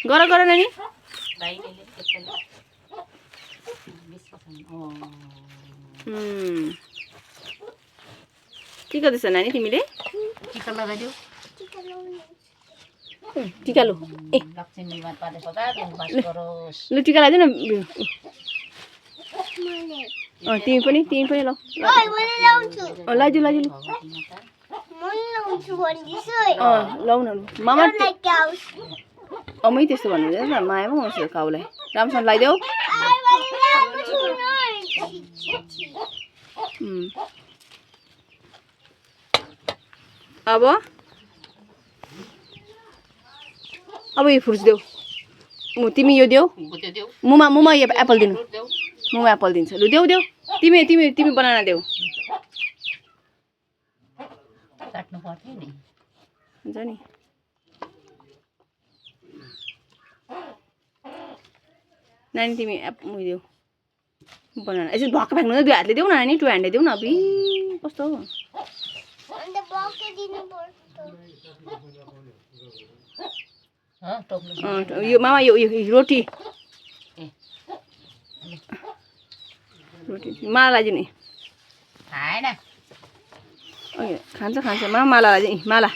गर गर नानी के गर्दैछ नानी तिमीले टिका लगाइदेऊ टिका लु ए लक्ष्मीमा पाले सदा दिन बास गरोस् लु टिका लगाइदेऊ न तिमी पनि ल लगाइदेऊ लु लाउ न मामा अमै त्यस्तो भन्नु हुँदैन न माया पो आउँछ काउलाई राम्रोसँग लगाइदेऊ अब यो फ्रुट्स देऊ तिमी यो देऊ मुमा यो एप्पल दिनु मुमा एप्पल दिन्छ लु देऊ तिमी बनाना देऊ काट्नु पर्थ्यो नि हुन्छ नि नानी तिमी उयो देऊ बनाना यसो भक्क फ्याँक्नु दुई हातले देऊ न नानी टु ह्यान्डले देऊ न अबि कस्तो हो यो मामा यो रोटी माला लगाइदिनु नि खान्छ मामा माला लगाइदिनु माला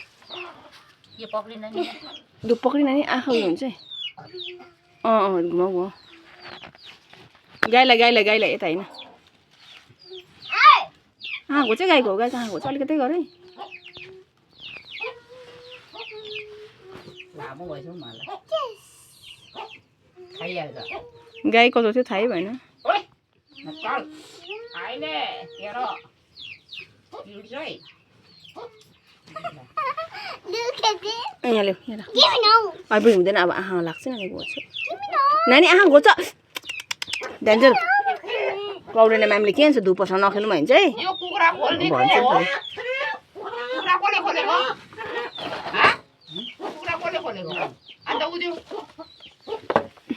दु पक्रिन नि आँखा उयो हुन्छ घुमाउ गाईलाई यता होइन आँखाको चाहिँ गाईको हो आँखाको चाहिँ अलिकति गर है गाई कस्तो थियो थाहै भएन यहाँ ल्याउ अब हुँदैन अब आँखा लाग्छ नि घोच्छ नानी आँखा घोच्छ डेन्जर पौडेन म्यामले के भन्छ धुपोसँग नखेल्नु भन्छ है भन्छ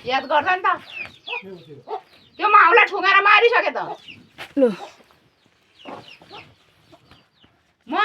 याद गर्छ नि त त्यो माउलाई ठुङ्गाएर मारिसके त ल